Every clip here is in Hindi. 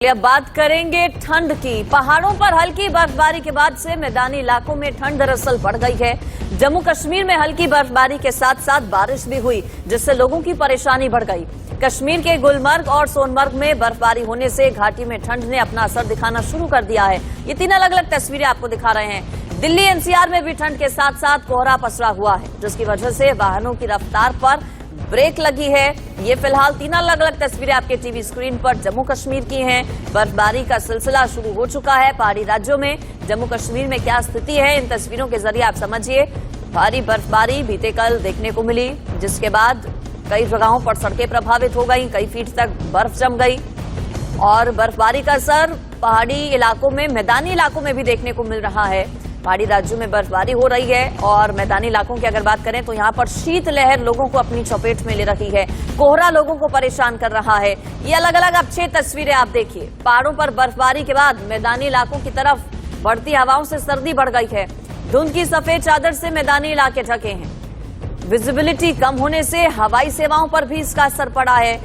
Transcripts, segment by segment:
अब बात करेंगे ठंड की। पहाड़ों पर हल्की बर्फबारी के बाद से मैदानी इलाकों में ठंड दरअसल बढ़ गई है। जम्मू कश्मीर में हल्की बर्फबारी के साथ साथ बारिश भी हुई, जिससे लोगों की परेशानी बढ़ गई। कश्मीर के गुलमर्ग और सोनमर्ग में बर्फबारी होने से घाटी में ठंड ने अपना असर दिखाना शुरू कर दिया है। ये तीन अलग अलग तस्वीरें आपको दिखा रहे हैं। दिल्ली एनसीआर में भी ठंड के साथ साथ कोहरा पसरा हुआ है, जिसकी वजह से वाहनों की रफ्तार पर ब्रेक लगी है। ये फिलहाल तीन अलग अलग तस्वीरें आपके टीवी स्क्रीन पर जम्मू कश्मीर की हैं। बर्फबारी का सिलसिला शुरू हो चुका है पहाड़ी राज्यों में। जम्मू कश्मीर में क्या स्थिति है, इन तस्वीरों के जरिए आप समझिए। भारी बर्फबारी बीते कल देखने को मिली, जिसके बाद कई जगहों पर सड़कें प्रभावित हो गई, कई फीट तक बर्फ जम गई और बर्फबारी का असर पहाड़ी इलाकों में, मैदानी इलाकों में भी देखने को मिल रहा है। पहाड़ी राज्यों में बर्फबारी हो रही है और मैदानी इलाकों की अगर बात करें तो यहाँ पर शीतलहर लोगों को अपनी चपेट में ले रही है। कोहरा लोगों को परेशान कर रहा है। ये अलग अलग अब 6 तस्वीरें आप देखिए। पहाड़ों पर बर्फबारी के बाद मैदानी इलाकों की तरफ बढ़ती हवाओं से सर्दी बढ़ गई है। धुंध की सफेद चादर से मैदानी इलाके ढके हैं। विजिबिलिटी कम होने से हवाई सेवाओं पर भी इसका असर पड़ा है।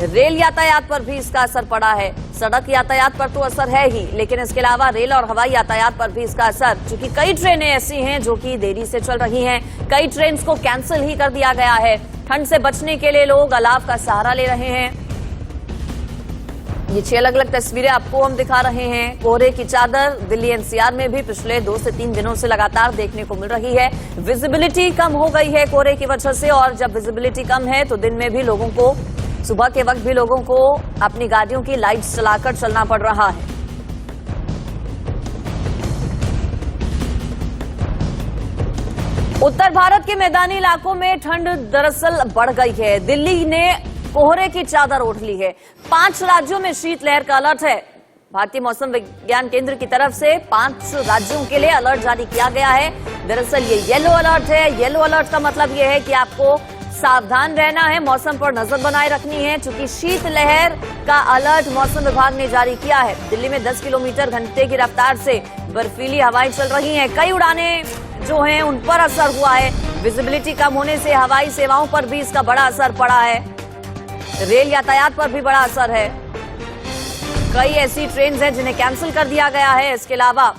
रेल यातायात पर भी इसका असर पड़ा है। सड़क यातायात पर तो असर है ही, लेकिन इसके अलावा रेल और हवाई यातायात पर भी इसका असर, क्योंकि कई ट्रेनें ऐसी हैं जो कि देरी से चल रही हैं। कई ट्रेन को कैंसिल ही कर दिया गया है। ठंड से बचने के लिए लोग अलाव का सहारा ले रहे हैं। ये 6 अलग अलग तस्वीरें आपको हम दिखा रहे हैं। कोहरे की चादर दिल्ली एनसीआर में भी पिछले 2 से 3 दिनों से लगातार देखने को मिल रही है। विजिबिलिटी कम हो गई है कोहरे की वजह से, और जब विजिबिलिटी कम है तो दिन में भी लोगों को, सुबह के वक्त भी लोगों को अपनी गाड़ियों की लाइट्स चलाकर चलना पड़ रहा है। उत्तर भारत के मैदानी इलाकों में ठंड दरअसल बढ़ गई है। दिल्ली ने कोहरे की चादर ओढ़ ली है। 5 राज्यों में शीतलहर का अलर्ट है। भारतीय मौसम विज्ञान केंद्र की तरफ से 5 राज्यों के लिए अलर्ट जारी किया गया है। दरअसल ये येलो अलर्ट है। येलो अलर्ट का मतलब ये है कि आपको सावधान रहना है, मौसम पर नजर बनाए रखनी है, चूंकि शीतलहर का अलर्ट मौसम विभाग ने जारी किया है। दिल्ली में 10 किलोमीटर घंटे की रफ्तार से बर्फीली हवाएं चल रही हैं। कई उड़ानें जो हैं उन पर असर हुआ है। विजिबिलिटी कम होने से हवाई सेवाओं पर भी इसका बड़ा असर पड़ा है। रेल यातायात पर भी बड़ा असर है। कई ऐसी ट्रेन हैं जिन्हें कैंसिल कर दिया गया है। इसके अलावा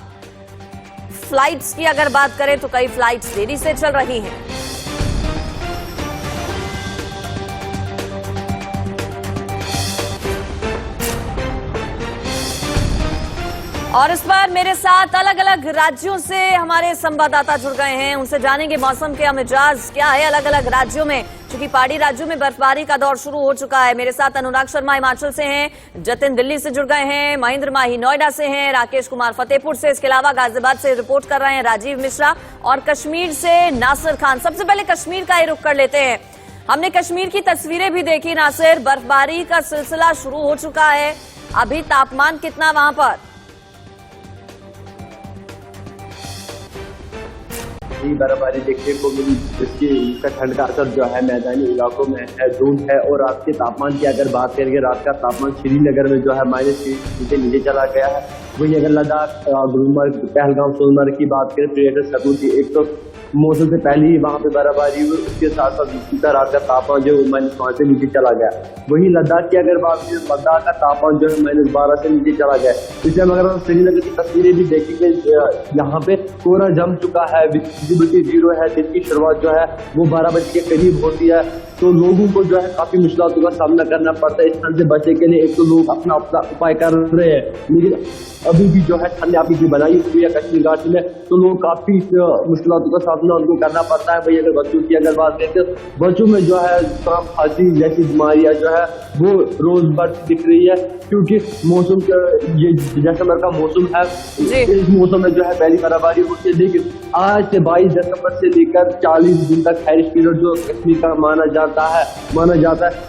फ्लाइट्स की अगर बात करें तो कई फ्लाइट्स देरी से चल रही हैं। और इस बार मेरे साथ अलग अलग राज्यों से हमारे संवाददाता जुड़ गए हैं। उनसे जानेंगे मौसम के मिजाज क्या है अलग अलग राज्यों में, क्योंकि पहाड़ी राज्यों में बर्फबारी का दौर शुरू हो चुका है। मेरे साथ अनुराग शर्मा हिमाचल से हैं, जतिन दिल्ली से जुड़ गए हैं, महेंद्र माही नोएडा से हैं, राकेश कुमार फतेहपुर से, इसके अलावा गाजियाबाद से रिपोर्ट कर रहे हैं राजीव मिश्रा, और कश्मीर से नासिर खान। सबसे पहले कश्मीर का ही रुख कर लेते हैं। हमने कश्मीर की तस्वीरें भी देखी नासिर, बर्फबारी का सिलसिला शुरू हो चुका है। अभी तापमान कितना वहां पर? बर्फबारी देखने को मिली, इसका ठंड का असर जो है मैदानी इलाकों में है, धूप है। और रात के तापमान की अगर बात करेंगे, रात का तापमान श्रीनगर में जो है -3 से नीचे चला गया है। वही अगर लद्दाख, गुलमर्ग, पहलगाम, सोनमर्ग की बात करें, पर्यटन स्थलों की, एक तो मौसम से पहले ही वहाँ पे बर्फबारी हुई, उसके साथ साथ रात का तापमान जो -5 से नीचे चला गया। वही लद्दाख की अगर बात करें, लद्दाख का तापमान जो है -12 से नीचे चला गया। इसलिए अगर हम श्रीनगर की तस्वीरें भी देखेंगे, यहाँ पे कोहरा जम चुका है, विजिबिलिटी 0 है। दिन की शुरुआत जो है वो 12 बजे के करीब होती है, तो लोगों को जो है काफी मुश्किलों का सामना करना पड़ता है। इस ठंड से बचने के लिए एक तो लोग अपना उपाय कर रहे हैं, लेकिन अभी भी जो है ठंड आपकी की बनाई हुई है कश्मीर घाटी में, तो लोग काफी मुश्किलों का सामना उनको करना पड़ता है। भाई अगर बच्चों की अगर बात करें तो बच्चों में जो है सांप, खांसी जैसी बीमारियां जो है वो रोज बढ़ती दिख रही है, क्योंकि मौसम का ये दिसंबर का मौसम है। इस मौसम में जो है पहली बर्फबारी होती है, लेकिन आज से 22 दिसंबर से लेकर 40 दिन तक हैरिश पीरियड जो कश्मीर का माना जाता है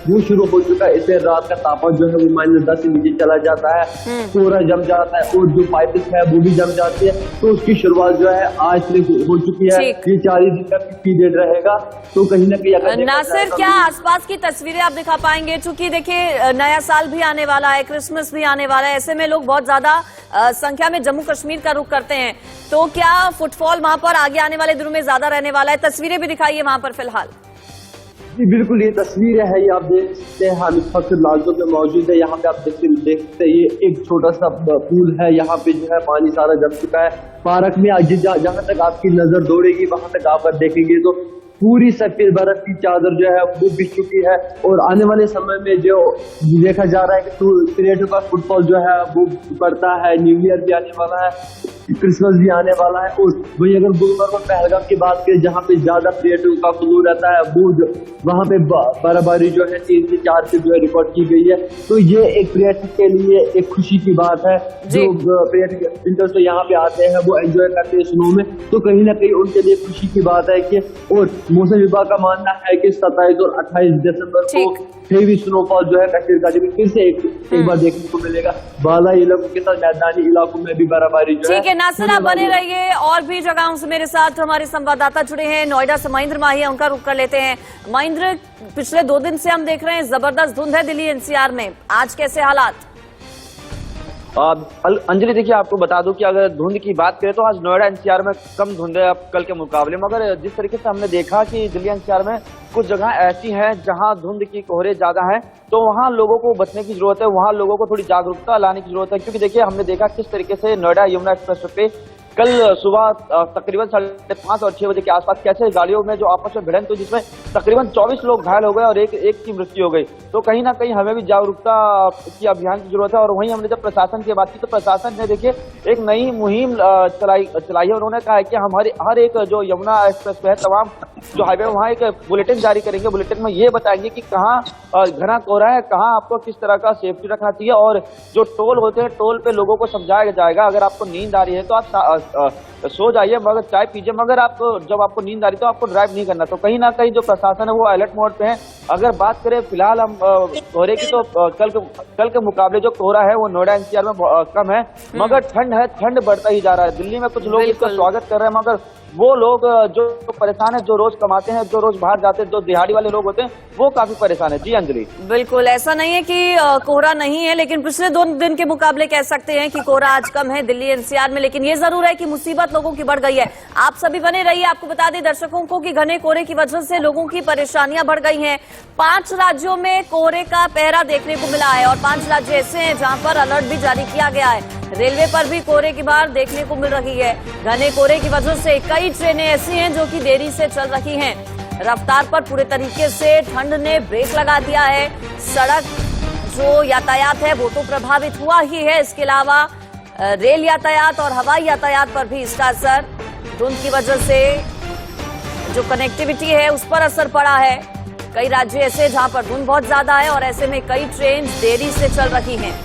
वो शुरू हो चुका है। इससे रात का तापमान जो है वो -10 से नीचे चला जाता है, कोहरा जम जाता है और जो पाइप्स है वो भी जम जाती है। तो उसकी शुरुआत जो है आज से हो चुकी है। ये 40 दिन तक पीरियड रहेगा, तो कहीं ना कहीं नासिर क्या आसपास की तस्वीरें आप दिखा पाएंगे? चूंकि देखिए नया साल भी आने वाला है, क्रिसमस भी आने वाला है, ऐसे में लोग बहुत ज्यादा संख्या में जम्मू कश्मीर का रुख करते हैं, तो क्या फुटफॉल वहां पर आगे आने वाले दिनों में ज्यादा रहने वाला है? तस्वीरें भी दिखाइए वहां पर फिलहाल। जी बिल्कुल, ये तस्वीरें है, ये आप देख सकते हैं। हम इस वक्त लाल चौक में मौजूद है। यहाँ पे आप देख सकते हैं ये एक छोटा सा पूल है। यहाँ पे जो है पानी सारा जम चुका है। पार्क में जहाँ तक आपकी नजर दौड़ेगी वहां तक आप देखेंगे तो पूरी सफेद बर्फ की चादर जो है वो बिछ चुकी है। और आने वाले समय में जो देखा जा रहा है कि पर्यटकों का फुटफॉल जो है वो बढ़ता है। न्यू ईयर भी आने वाला है, क्रिसमस भी आने वाला है। और वही अगर गुलमर्ग और पहलगाम की बात करें जहाँ पे ज्यादा पर्यटकों का फ्लो रहता है, वो वहाँ पे बर्फबारी जो है 3 से 4 फीट जो है रिकॉर्ड की गई है। तो ये एक पर्यटक के लिए एक खुशी की बात है। जो पर्यटक विंटर्स तो यहाँ पे आते हैं वो एंजॉय करते हैं स्नो में, तो कहीं ना कहीं उनके लिए खुशी की बात है कि और मौसम विभाग का मानना है कि 27 और 28 दिसंबर को हेवी स्नोफॉल जो है कश्मीर घाटी में फिर से एक बार देखने को मिलेगा। बाला इलाकों के साथ मैदानी इलाकों में भी बर्फबारी जो है। ठीक है नासिर, आप बने रहिए। और भी जगहों से मेरे साथ हमारे संवाददाता जुड़े हैं। नोएडा से महेंद्र माही, उनका रुख कर लेते हैं। महेंद्र, पिछले 2 दिन से हम देख रहे हैं जबरदस्त धुंध है दिल्ली एनसीआर में, आज कैसे हालात? अंजलि देखिए, आपको बता दूं कि अगर धुंध की बात करें तो आज नोएडा एनसीआर में कम धुंध है कल के मुकाबले, मगर जिस तरीके से हमने देखा कि दिल्ली एनसीआर में कुछ जगह ऐसी हैं जहां धुंध की कोहरे ज्यादा है, तो वहां लोगों को बचने की जरूरत है, वहां लोगों को थोड़ी जागरूकता लाने की जरूरत है। क्योंकि देखिए, हमने देखा किस तरीके से नोएडा यमुना एक्सप्रेस पे कल सुबह तकरीबन 5:30 और 6 बजे के आसपास कैसे गाड़ियों में जो आपस में भिड़ंत हुई, जिसमें तकरीबन 24 लोग घायल हो गए और एक की मृत्यु हो गई। तो कहीं ना कहीं हमें भी जागरूकता की अभियान की जरूरत है। और वहीं हमने जब प्रशासन की बात की तो प्रशासन ने देखिए एक नई मुहिम चलाई है। उन्होंने कहा है कि हम हर एक जो यमुना एक्सप्रेस पे है, तमाम जो हाईवे वहाँ एक बुलेटिन जारी करेंगे। बुलेटिन में ये बताएंगे कि कहाँ घना कोहरा है, कहाँ आपको किस तरह का सेफ्टी रखना चाहिए। और जो टोल होते हैं, टोल पे लोगों को समझाया जाएगा। अगर आपको नींद आ रही है तो आप सो जाइए, मगर चाय पीजिए, मगर जब आपको नींद आ रही तो आपको ड्राइव नहीं करना। तो कहीं ना कहीं जो प्रशासन है वो अलर्ट मोड पे है। अगर बात करें फिलहाल हम कोहरे की, तो कल के मुकाबले जो कोहरा है वो नोएडा एनसीआर में कम है, मगर ठंड है, ठंड बढ़ता ही जा रहा है। दिल्ली में कुछ लोग इसका स्वागत कर रहे हैं, मगर वो लोग जो परेशान है, जो रोज कमाते हैं, जो रोज बाहर जाते हैं, जो दिहाड़ी वाले लोग होते हैं, वो काफी परेशान है। जी अंजलि, बिल्कुल ऐसा नहीं है कि कोहरा नहीं है, लेकिन पिछले 2 दिन के मुकाबले कह सकते हैं कि कोहरा आज कम है दिल्ली एनसीआर में। लेकिन ये जरूर है कि मुसीबत लोगों की बढ़ गई है। आप सभी बने रहिए। आपको बता दें दर्शकों को कि घने कोहरे की वजह से लोगों की परेशानियां बढ़ गई हैं। 5 राज्यों में कोहरे का पहरा देखने को मिला है और 5 राज्य ऐसे हैं जहां पर अलर्ट भी जारी किया गया है। रेलवे पर भी कोहरे की बाढ़ देखने को मिल रही है। घने कोहरे की वजह से कई ट्रेनें ऐसी हैं जो कि देरी से चल रही हैं। रफ्तार पर पूरे तरीके से ठंड ने ब्रेक लगा दिया है। सड़क जो यातायात है वो तो प्रभावित हुआ ही है, इसके अलावा रेल यातायात और हवाई यातायात पर भी इसका असर, धुंध की वजह से जो कनेक्टिविटी है उस पर असर पड़ा है। कई राज्य ऐसे जहां पर धुंध बहुत ज्यादा है और ऐसे में कई ट्रेन देरी से चल रही हैं।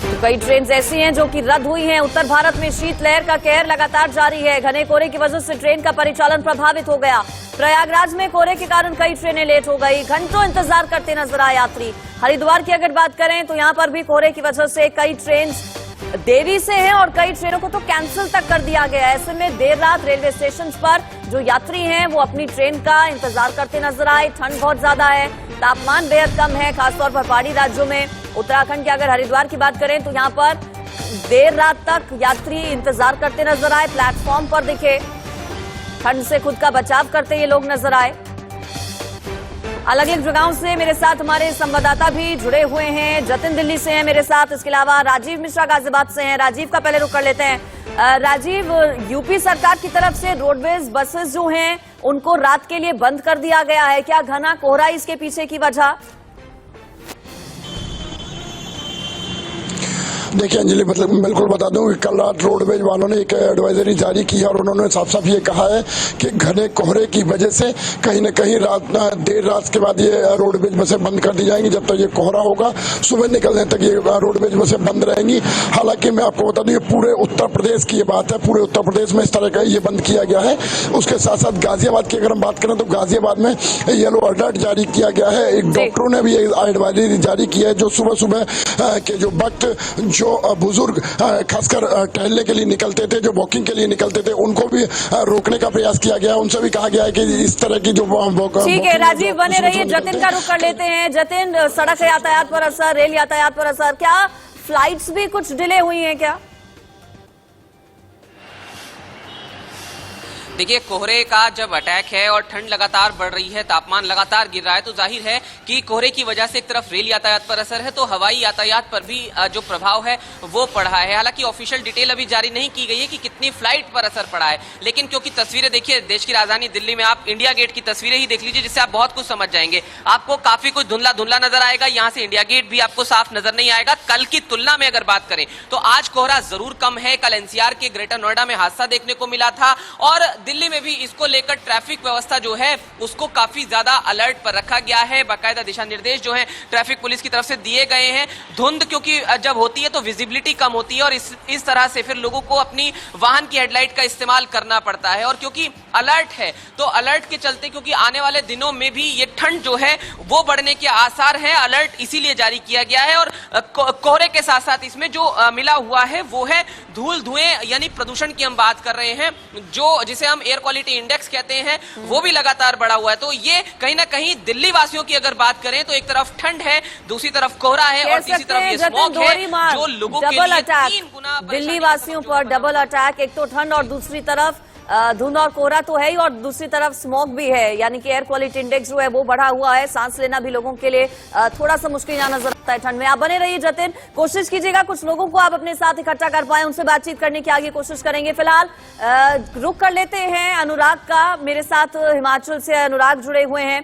तो कई ट्रेन ऐसी हैं जो कि रद्द हुई हैं। उत्तर भारत में शीतलहर का कहर लगातार जारी है। घने कोहरे की वजह से ट्रेन का परिचालन प्रभावित हो गया। प्रयागराज में कोहरे के कारण कई ट्रेनें लेट हो गई। घंटों इंतजार करते नजर आए यात्री। हरिद्वार की अगर बात करें तो यहां पर भी कोहरे की वजह से कई ट्रेन देरी से हैं और कई ट्रेनों को तो कैंसिल तक कर दिया गया। ऐसे में देर रात रेलवे स्टेशन पर जो यात्री हैं वो अपनी ट्रेन का इंतजार करते नजर आए। ठंड बहुत ज्यादा है, तापमान बेहद कम है, खासतौर पर पहाड़ी राज्यों में। उत्तराखंड के अगर हरिद्वार की बात करें तो यहाँ पर देर रात तक यात्री इंतजार करते नजर आए। प्लेटफॉर्म पर दिखे, ठंड से खुद का बचाव करते ये लोग नजर आए। अलग अलग जगहों से मेरे साथ हमारे संवाददाता भी जुड़े हुए हैं। जतिन दिल्ली से हैं मेरे साथ, इसके अलावा राजीव मिश्रा गाजियाबाद से हैं। राजीव का पहले रुख कर लेते हैं। राजीव, यूपी सरकार की तरफ से रोडवेज बसेस जो हैं उनको रात के लिए बंद कर दिया गया है, क्या घना कोहरा इसके पीछे की वजह? देखिए अंजलि, मतलब बिल्कुल बता दूं कि कल रात रोडवेज वालों ने एक एडवाइजरी जारी की है और उन्होंने साफ साफ ये कहा है कि घने कोहरे की वजह से कहीं न कहीं देर रात के बाद ये रोडवेज बसें बंद कर दी जाएंगी। जब तक ये कोहरा होगा सुबह निकलने तक ये रोडवेज बसें बंद रहेंगी। हालांकि मैं आपको बता दूं ये पूरे उत्तर प्रदेश की ये बात है, पूरे उत्तर प्रदेश में इस तरह का ये बंद किया गया है। उसके साथ साथ गाजियाबाद की अगर हम बात करें तो गाजियाबाद में येलो अलर्ट जारी किया गया है। एक डॉक्टरों ने भी एडवाइजरी जारी की है जो सुबह सुबह के जो वक्त जो बुजुर्ग खासकर टहलने के लिए निकलते थे, जो वॉकिंग के लिए निकलते थे, उनको भी रोकने का प्रयास किया गया। उनसे भी कहा गया है कि इस तरह की जो ठीक है राजीव, बने रहिए। जतिन का रुख कर लेते हैं। जतिन, सड़क यातायात पर असर, रेल यातायात पर असर, क्या फ्लाइट्स भी कुछ डिले हुई हैं क्या? देखिए, कोहरे का जब अटैक है और ठंड लगातार बढ़ रही है, तापमान लगातार गिर रहा है, तो जाहिर है कि कोहरे की वजह से एक तरफ रेल यातायात पर असर है तो हवाई यातायात पर भी जो प्रभाव है वो पड़ा है। हालांकि ऑफिशियल डिटेल अभी जारी नहीं की गई है कि कितनी फ्लाइट पर असर पड़ा है, लेकिन क्योंकि तस्वीरें देखिए देश की राजधानी दिल्ली में, आप इंडिया गेट की तस्वीरें ही देख लीजिए जिससे आप बहुत कुछ समझ जाएंगे। आपको काफी कुछ धुंधला धुंधला नजर आएगा, यहाँ से इंडिया गेट भी आपको साफ नजर नहीं आएगा। कल की तुलना में अगर बात करें तो आज कोहरा जरूर कम है। कल एनसीआर के ग्रेटर नोएडा में हादसा देखने को मिला था और दिल्ली में भी इसको लेकर ट्रैफिक व्यवस्था जो है उसको काफी ज्यादा अलर्ट पर रखा गया है। बाकायदा दिशा निर्देश जो है ट्रैफिक पुलिस की तरफ से दिए गए हैं। धुंध क्योंकि जब होती है तो विजिबिलिटी कम होती है और इस तरह से फिर लोगों को अपनी वाहन की हेडलाइट का इस्तेमाल करना पड़ता है। और क्योंकि अलर्ट है तो अलर्ट के चलते, क्योंकि आने वाले दिनों में भी ये ठंड जो है वो बढ़ने के आसार हैं, अलर्ट इसीलिए जारी किया गया है। और कोहरे के साथ साथ इसमें जो मिला हुआ है वो है धूल धुएं, यानी प्रदूषण की हम बात कर रहे हैं, जो जिसे हम एयर क्वालिटी इंडेक्स कहते हैं, वो भी लगातार बढ़ा हुआ है। तो ये कहीं ना कहीं दिल्ली वासियों की अगर बात करें तो एक तरफ ठंड है, दूसरी तरफ कोहरा है और तीसरी तरफ ये स्मॉग है जो लोगों के लिए 3 गुना दिल्ली वासियों पर डबल अटैक। एक तो ठंड और दूसरी तरफ धुंध और कोहरा तो है ही, और दूसरी तरफ स्मॉग भी है, यानी कि एयर क्वालिटी इंडेक्स जो है वो बढ़ा हुआ है। सांस लेना भी लोगों के लिए थोड़ा सा मुश्किल नजर आता है ठंड में। आप बने रहिए जतिन, कोशिश कीजिएगा कुछ लोगों को आप अपने साथ इकट्ठा कर पाए, उनसे बातचीत करने की आगे कोशिश करेंगे। फिलहाल रुक कर लेते हैं अनुराग का, मेरे साथ हिमाचल से अनुराग जुड़े हुए हैं।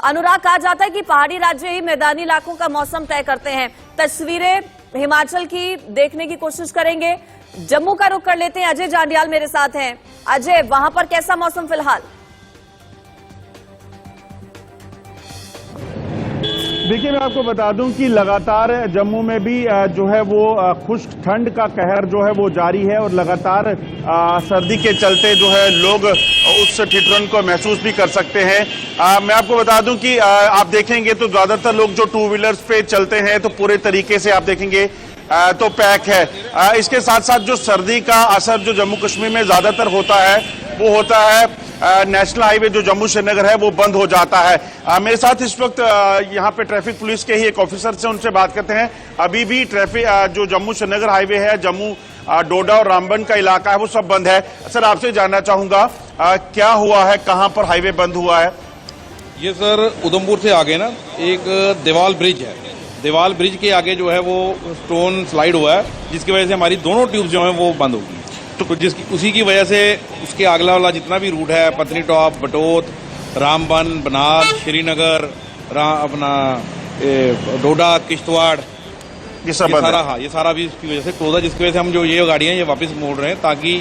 अनुराग, कहा जाता है कि पहाड़ी राज्य ही मैदानी इलाकों का मौसम तय करते हैं। तस्वीरें हिमाचल की देखने की कोशिश करेंगे। जम्मू का रुख कर लेते हैं, अजय जांडियाल मेरे साथ हैं। अजय, वहां पर कैसा मौसम फिलहाल? देखिए, मैं आपको बता दूं कि लगातार जम्मू में भी जो है वो खुश्क ठंड का कहर जो है वो जारी है और लगातार सर्दी के चलते जो है लोग उस ठिठुरन को महसूस भी कर सकते हैं। मैं आपको बता दूं कि आप देखेंगे तो ज्यादातर लोग जो टू व्हीलर्स पे चलते हैं तो पूरे तरीके से आप देखेंगे तो पैक है। इसके साथ साथ जो सर्दी का असर जो जम्मू कश्मीर में ज्यादातर होता है वो होता है नेशनल हाईवे जो जम्मू श्रीनगर है वो बंद हो जाता है। मेरे साथ इस वक्त यहाँ पे ट्रैफिक पुलिस के ही एक ऑफिसर से उनसे बात करते हैं। अभी भी ट्रैफिक जो जम्मू श्रीनगर हाईवे है, जम्मू डोडा और रामबन का इलाका है, वो सब बंद है। सर, आपसे जानना चाहूंगा क्या हुआ है, कहाँ पर हाईवे बंद हुआ है? ये सर उधमपुर से आगे ना एक देवाल ब्रिज है, देवाल ब्रिज के आगे जो है वो स्टोन स्लाइड हुआ है जिसकी वजह से हमारी दोनों ट्यूब्स जो हैं वो बंद होगी। तो उसी की वजह से उसके अगला वाला जितना भी रूट है, पत्नी टॉप, बटोत, रामबन, बनास, श्रीनगर, अपना डोडा, किश्तवाड़, ये सारा भी इसकी वजह से क्लोज है, जिसकी वजह से हम जो ये गाड़ियां ये वापस मोड़ रहे हैं ताकि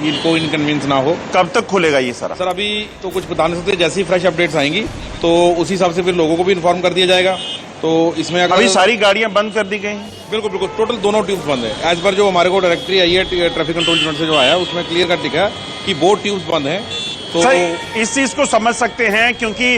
इनको इनकन्वीनियंस ना हो। कब तक खुलेगा ये सारा? सर, अभी तो कुछ बता नहीं सकते, जैसी फ्रेश अपडेट्स आएंगी तो उसी हिसाब से फिर लोगों को भी इन्फॉर्म कर दिया जाएगा। तो इसमें अभी सारी गाड़ियां बंद कर दी गई हैं? बिल्कुल बिल्कुल, टोटल दोनों ट्यूब्स बंद है। एज पर जो हमारे को डायरेक्टरी आई है ट्रैफिक कंट्रोल यूनिट से जो आया उसमें क्लियर कट लिखा है कि बोथ ट्यूब्स बंद हैं। तो इस चीज को समझ सकते हैं क्योंकि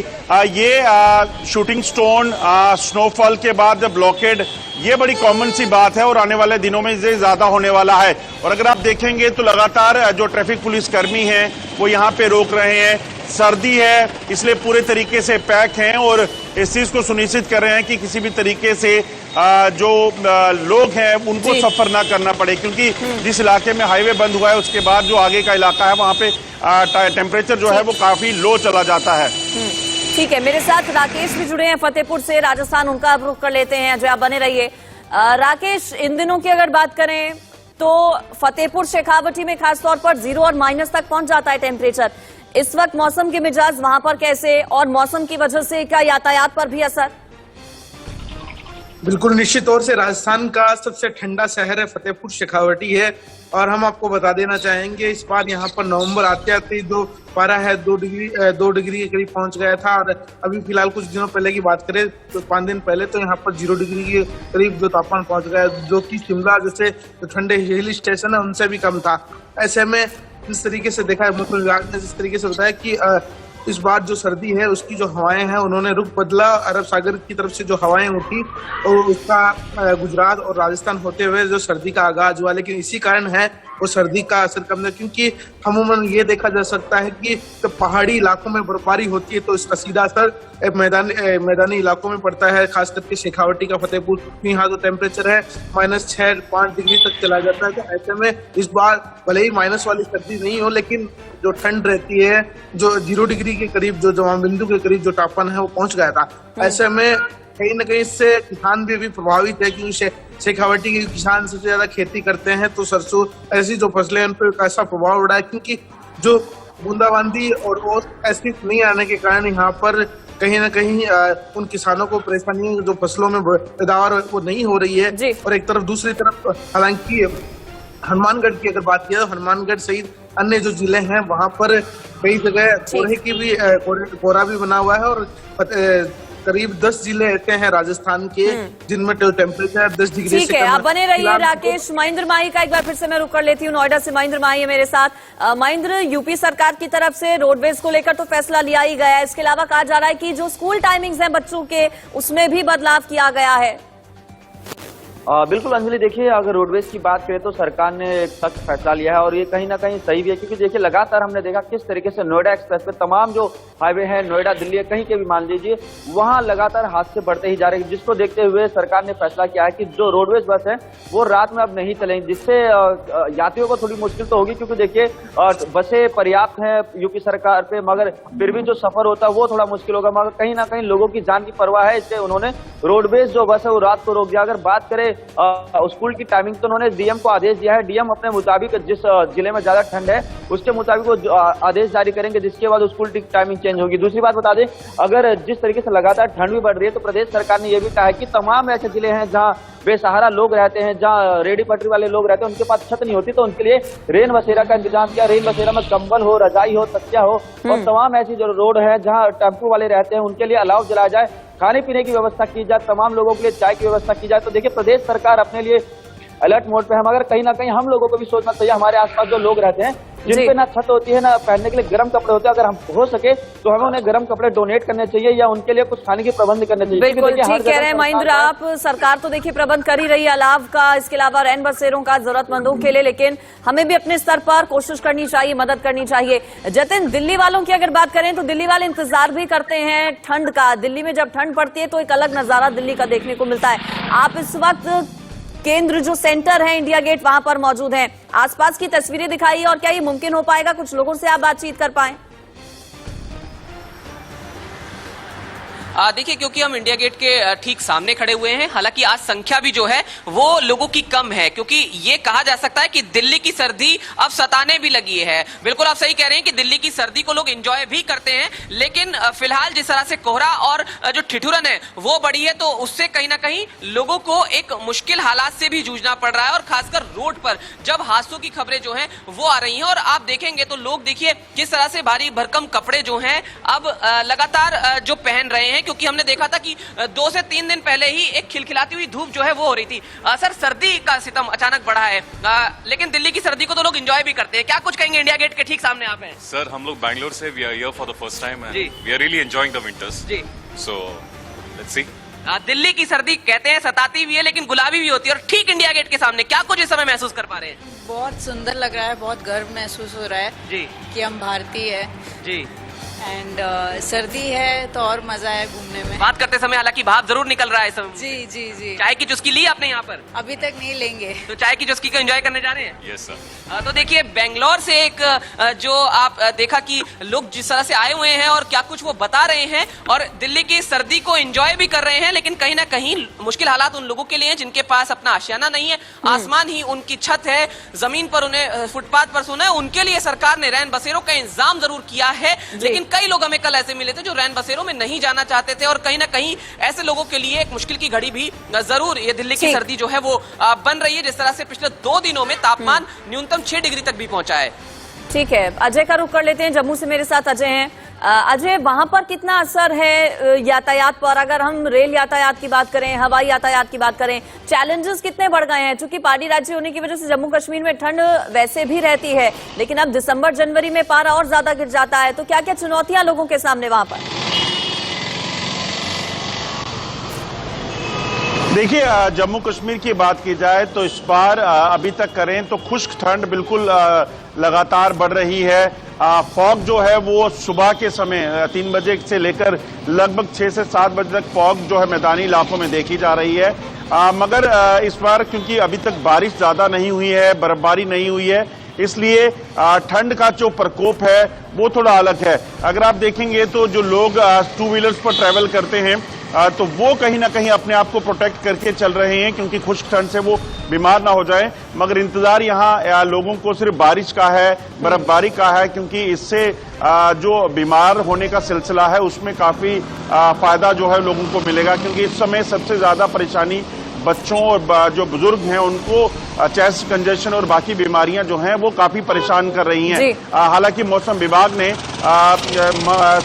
ये शूटिंग स्टोन, स्नोफॉल के बाद ब्लॉकेड, ये बड़ी कॉमन सी बात है और आने वाले दिनों में ये ज्यादा होने वाला है। और अगर आप देखेंगे तो लगातार जो ट्रैफिक पुलिस कर्मी हैं वो यहाँ पे रोक रहे हैं। सर्दी है इसलिए पूरे तरीके से पैक हैं और इस चीज को सुनिश्चित कर रहे हैं कि किसी भी तरीके से जो लोग हैं उनको सफर ना करना पड़े, क्योंकि जिस इलाके में हाईवे बंद हुआ है उसके बाद जो आगे का इलाका है वहां पे टेम्परेचर जो है वो काफी लो चला जाता है। ठीक है, मेरे साथ राकेश भी जुड़े हैं फतेहपुर से, राजस्थान, उनका आप रुख कर लेते हैं। जो आप बने रहिए। राकेश, इन दिनों की अगर बात करें तो फतेहपुर शेखावटी में खासतौर पर 0 और माइनस तक पहुंच जाता है टेम्परेचर। इस वक्त मौसम के मिजाज वहां पर कैसे, और मौसम की वजह से क्या यातायात पर भी असर? बिल्कुल, निश्चित तौर से राजस्थान का सबसे ठंडा शहर है फतेहपुर शेखावटी है और हम आपको बता देना चाहेंगे इस बार यहाँ पर नवंबर आते आते जो पारा है 2 डिग्री के करीब पहुंच गया था। और अभी फिलहाल कुछ दिनों पहले की बात करें तो 5 दिन पहले तो यहाँ पर 0 डिग्री के करीब जो तापमान पहुंच गया, जो कि शिमला जैसे जो ठंडे हिल स्टेशन है उनसे भी कम था। ऐसे में जिस तरीके से देखा है मौसम विभाग ने, जिस तरीके से बताया कि इस बार जो सर्दी है उसकी जो हवाएं हैं उन्होंने रुख बदला। अरब सागर की तरफ से जो हवाएं उठी और उसका गुजरात और राजस्थान होते हुए जो सर्दी का आगाज हुआ, लेकिन इसी कारण है वो सर्दी का असर कम है, क्योंकि अमूमन ये देखा जा सकता है कि जब पहाड़ी इलाकों में बर्फबारी होती है तो इसका सीधा असर मैदानी इलाकों में पड़ता है, खास करके शेखावटी का फतेहपुर, यहाँ तो टेम्परेचर है -6-5 डिग्री तक चला जाता है। तो ऐसे में इस बार भले ही माइनस वाली सर्दी नहीं हो, लेकिन जो ठंड रहती है, जो 0 डिग्री के करीब, जो जमाव बिंदु के करीब जो तापमान है वो पहुंच गया था। ऐसे में कहीं ना कहीं इससे किसान भी प्रभावित है, क्योंकि शेखावटी के किसान सबसे ज्यादा खेती करते हैं, तो सरसों ऐसी जो फसलें उन पर ऐसा प्रभाव पड़ा है, क्योंकि जो बूंदाबांदी और ओस ऐसी नहीं आने के कारण यहाँ पर कहीं ना कहीं उन किसानों को परेशानी, जो फसलों में पैदावार वो नहीं हो रही है। और एक तरफ दूसरी तरफ हालांकि हनुमानगढ़ की अगर बात किया तो हनुमानगढ़ सहित अन्य जो जिले हैं वहां पर कई जगह कोहरे की भी कोहरा भी बना हुआ है, और करीब 10 जिले ऐसे हैं राजस्थान के जिनमें टेम्परेचर 10 डिग्री से ठीक है, आप बने रहिए राकेश। महेंद्र माही का एक बार फिर से मैं रुक कर लेती हूँ, नोएडा से महेंद्र माही है मेरे साथ। महेंद्र, यूपी सरकार की तरफ से रोडवेज को लेकर तो फैसला लिया ही गया है, इसके अलावा कहा जा रहा है कि जो स्कूल टाइमिंग्स हैं बच्चों के, उसमें भी बदलाव किया गया है। बिल्कुल अंजलि, देखिए अगर रोडवेज की बात करें तो सरकार ने एक सख्त फैसला लिया है और ये कहीं ना कहीं सही भी है, क्योंकि देखिए लगातार हमने देखा किस तरीके से नोएडा एक्सप्रेस पे तमाम जो हाईवे है, नोएडा दिल्ली कहीं के भी मान लीजिए, वहां लगातार हादसे बढ़ते ही जा रहे हैं, जिसको देखते हुए सरकार ने फैसला किया है कि जो रोडवेज बस है वो रात में अब नहीं चलेंगी, जिससे यात्रियों को थोड़ी मुश्किल तो होगी, क्योंकि देखिए बसें पर्याप्त हैं यूपी सरकार पे, मगर फिर भी जो सफर होता है वो थोड़ा मुश्किल होगा, मगर कहीं ना कहीं लोगों की जान की परवाह है, इसलिए उन्होंने रोडवेज जो बस है वो रात को रोक दिया। अगर बात करें स्कूल की टाइमिंग तो उन्होंने डीएम को आदेश दिया है, डीएम अपने मुताबिक जिस जिले में ज्यादा ठंड है उसके मुताबिक वो आदेश जारी करेंगे, जिसके बाद स्कूल की टाइमिंग चेंज होगी। दूसरी बात बता दें, अगर जिस तरीके से लगातार ठंड भी बढ़ रही है तो प्रदेश सरकार ने यह भी कहा है कि तमाम ऐसे जिले हैं जहां बेसहारा लोग रहते हैं, जहां रेडी पटरी वाले लोग रहते हैं, उनके पास छत नहीं होती, तो उनके लिए रेन बसेरा का इंतजाम किया। रेन बसेरा में कंबल हो, रजाई हो, तकिया हो, और तमाम ऐसी जो रोड है जहां टेम्पो वाले रहते हैं उनके लिए अलाव जलाया जाए, खाने पीने की व्यवस्था की जाए, तमाम लोगों के लिए चाय की व्यवस्था की जाए। तो देखिए प्रदेश सरकार अपने लिए अलर्ट मोड पे है, मगर कहीं ना कहीं हम लोगों को भी सोचना चाहिए, हमारे आसपास जो लोग रहते हैं जिन पे ना छत होती है ना पहनने के लिए गर्म कपड़े होते हैं, अगर हम हो सके तो हमें उन्हें गर्म कपड़े डोनेट करने चाहिए या उनके लिए कुछ खाने के प्रबंध करने चाहिए। बिल्कुल ठीक कह रहे हैं महेंद्र आप, सरकार तो देखिए प्रबंध कर ही रही है अलाव का, इसके अलावा रैन बसेरों का जरूरतमंदों के लिए, लेकिन हमें भी अपने स्तर पर कोशिश करनी चाहिए, मदद करनी चाहिए। जतिन, दिल्ली वालों की अगर बात करें तो दिल्ली वाले इंतजार भी करते हैं ठंड का। दिल्ली में जब ठंड पड़ती है तो एक अलग नजारा दिल्ली का देखने को मिलता है। आप इस वक्त केंद्र जो सेंटर है इंडिया गेट वहां पर मौजूद हैं, आसपास की तस्वीरें दिखाई और क्या ये मुमकिन हो पाएगा कुछ लोगों से आप बातचीत कर पाएं? देखिए क्योंकि हम इंडिया गेट के ठीक सामने खड़े हुए हैं, हालांकि आज संख्या भी जो है वो लोगों की कम है, क्योंकि ये कहा जा सकता है कि दिल्ली की सर्दी अब सताने भी लगी है। बिल्कुल आप सही कह रहे हैं कि दिल्ली की सर्दी को लोग एंजॉय भी करते हैं, लेकिन फिलहाल जिस तरह से कोहरा और जो ठिठुरन है वो बढ़ी है, तो उससे कहीं ना कहीं लोगों को एक मुश्किल हालात से भी जूझना पड़ रहा है, और खासकर रोड पर जब हादसों की खबरें जो हैं वो आ रही हैं, और आप देखेंगे तो लोग देखिए किस तरह से भारी भरकम कपड़े जो हैं अब लगातार जो पहन रहे हैं, क्योंकि हमने देखा था कि 2 से 3 दिन पहले ही एक खिलखिलाती हुई धूप जो है वो हो रही थी। सर, सर्दी का सितम अचानक बढ़ा है, लेकिन दिल्ली की सर्दी को तो लोग एंजॉय भी करते हैं, क्या कुछ कहेंगे? इंडिया गेट के ठीक सामने आप हैं। सर, हम लोग बैंगलोर से, we are here for the first time and we are really enjoying the winters, so let's see. Delhi की सर्दी कहते हैं सताती भी है लेकिन गुलाबी भी होती है, और ठीक इंडिया गेट के सामने क्या कुछ इस समय महसूस कर पा रहे हैं? बहुत सुंदर लग रहा है, बहुत गर्व महसूस हो रहा है जी कि हम भारतीय है जी, एंड सर्दी है तो और मजा है घूमने में। बात करते समय हालांकि भाप जरूर निकल रहा है सब। जी जी जी। चाय की चुस्की ली आपने यहाँ पर? अभी तक नहीं लेंगे। तो चाय की चुस्की को एंजॉय करने जा रहे हैं? Yes sir. तो देखिए बेंगलोर से एक जो आप देखा कि लोग जिस तरह से आए हुए हैं और क्या कुछ वो बता रहे हैं, और दिल्ली की सर्दी को एंजॉय भी कर रहे हैं, लेकिन कहीं ना कहीं मुश्किल हालात उन लोगों के लिए हैं जिनके पास अपना आशियाना नहीं है, आसमान ही उनकी छत है, जमीन पर उन्हें फुटपाथ पर सोना है। उनके लिए सरकार ने रैन बसेरों का इंतजाम जरूर किया है, लेकिन कई लोग हमें कल ऐसे मिले थे जो रैन बसेरों में नहीं जाना चाहते थे, और कहीं ना कहीं ऐसे लोगों के लिए एक मुश्किल की घड़ी भी जरूर ये दिल्ली की सर्दी जो है वो बन रही है, जिस तरह से पिछले 2 दिनों में तापमान न्यूनतम 6 डिग्री तक भी पहुंचा है। ठीक है, अजय का रुख कर लेते हैं, जम्मू से मेरे साथ अजय हैं। अजय, वहां पर कितना असर है यातायात पर? अगर हम रेल यातायात की बात करें, हवाई यातायात की बात करें, चैलेंजेस कितने बढ़ गए हैं? चूंकि पहाड़ी राज्य होने की वजह से जम्मू कश्मीर में ठंड वैसे भी रहती है, लेकिन अब दिसंबर जनवरी में पारा और ज्यादा गिर जाता है, तो क्या क्या चुनौतियां लोगों के सामने वहां पर? देखिए, जम्मू कश्मीर की बात की जाए तो इस बार अभी तक करें तो खुश्क ठंड बिल्कुल लगातार बढ़ रही है। फॉग जो है वो सुबह के समय 3 बजे से लेकर लगभग 6 से 7 बजे तक फॉग जो है मैदानी इलाकों में देखी जा रही है। मगर इस बार क्योंकि अभी तक बारिश ज्यादा नहीं हुई है, बर्फबारी नहीं हुई है, इसलिए ठंड का जो प्रकोप है वो थोड़ा अलग है। अगर आप देखेंगे तो जो लोग 2 व्हीलर्स पर ट्रैवल करते हैं तो वो कहीं ना कहीं अपने आप को प्रोटेक्ट करके चल रहे हैं क्योंकि खुश्क ठंड से वो बीमार ना हो जाए। मगर इंतजार यहाँ लोगों को सिर्फ बारिश का है, बर्फबारी का है, क्योंकि इससे जो बीमार होने का सिलसिला है उसमें काफी फायदा जो है लोगों को मिलेगा, क्योंकि इस समय सबसे ज्यादा परेशानी बच्चों और जो बुजुर्ग हैं उनको चेस्ट कंजेशन और बाकी बीमारियां जो हैं वो काफी परेशान कर रही हैं। हालांकि मौसम विभाग ने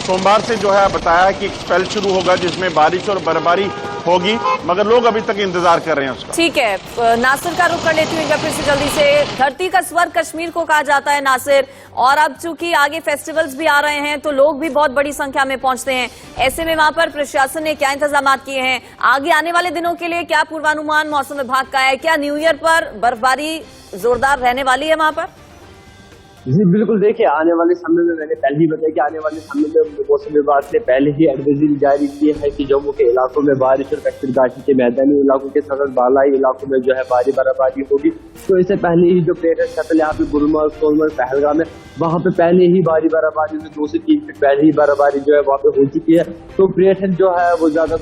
सोमवार से जो है बताया कि एक स्पेल शुरू होगा जिसमें बारिश और बर्फबारी होगी, मगर लोग अभी तक इंतजार कर रहे हैं उसका। ठीक है, नासिर का रुख कर लेती हूँ एक बार फिर से जल्दी से। धरती का स्वर्ग कश्मीर को कहा जाता है नासिर, और अब चूंकि आगे फेस्टिवल्स भी आ रहे हैं तो लोग भी बहुत बड़ी संख्या में पहुंचते हैं। ऐसे में वहां पर प्रशासन ने क्या इंतजाम किए हैं? आगे आने वाले दिनों के लिए क्या पूर्वानुमान मौसम विभाग का है? क्या न्यू ईयर पर बर्फबारी जोरदार रहने वाली है वहां पर? जी बिल्कुल, देखिए आने वाले समय में मैंने पहले ही बताया कि आने वाले समय में मौसम विभाग ने पहले ही एडवाइजरी जारी की है कि जम्मू के इलाकों में बारिश और कश्मीर घाटी के मैदानी इलाकों के साथ बालाई इलाकों में जो है भारी बर्फबारी होगी। तो इससे पहले ही जो प्लेट है यहाँ पे गुलमर्ग, सोनमर्ग, पहलगाम है, वहाँ पे पहले ही भारी बर्फबारी 2 से 3 फीट पहले ही बर्फबारी जो है वहाँ पे हो चुकी है। तो प्लेट जो है वो ज्यादा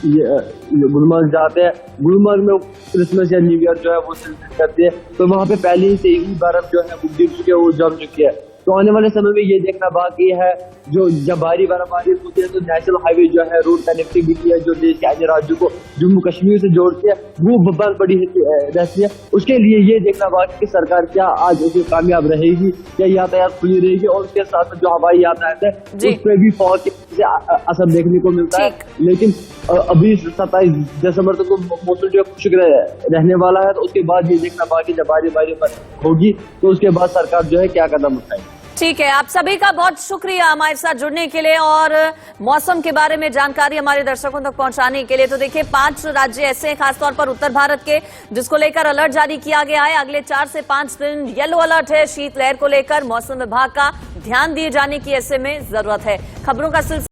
गुलमर्ग जाते हैं, गुलमर्ग में क्रिसमस या न्यू ईयर जो है वो सेलिब्रेट करते हैं, तो वहाँ पे पहले से ही बर्फ जो है वो गिर चुकी है, वो जम चुकी है। तो आने वाले समय में ये देखना बाकी है, जो जब भारी बर्फबारी होती है तो नेशनल हाईवे जो है, रोड कनेक्टिविटी है जो देश के अन्य राज्यों को जम्मू कश्मीर से जोड़ती है, वो बहुत बड़ी रहती है। उसके लिए ये देखना बाकी कि सरकार क्या आज उसमें कामयाब रहेगी, क्या यातायात खुली रहेगी, और उसके साथ जो हवाई यातायात है उस पर भी फौज से असर देखने को मिलता है। लेकिन अभी 27 दिसंबर तक तो मौसम जो खुश्क रहने वाला है, तो उसके बाद ये देखना बाकी जब बारी होगी तो उसके बाद सरकार जो है क्या कदम उठाएगी। ठीक है, आप सभी का बहुत शुक्रिया हमारे साथ जुड़ने के लिए और मौसम के बारे में जानकारी हमारे दर्शकों तक पहुंचाने के लिए। तो देखिए 5 राज्य ऐसे हैं, खासतौर पर उत्तर भारत के, जिसको लेकर अलर्ट जारी किया गया है। अगले 4 से 5 दिन येलो अलर्ट है शीतलहर को लेकर। मौसम विभाग का ध्यान दिए जाने की ऐसे में जरूरत है। खबरों का सिलसिला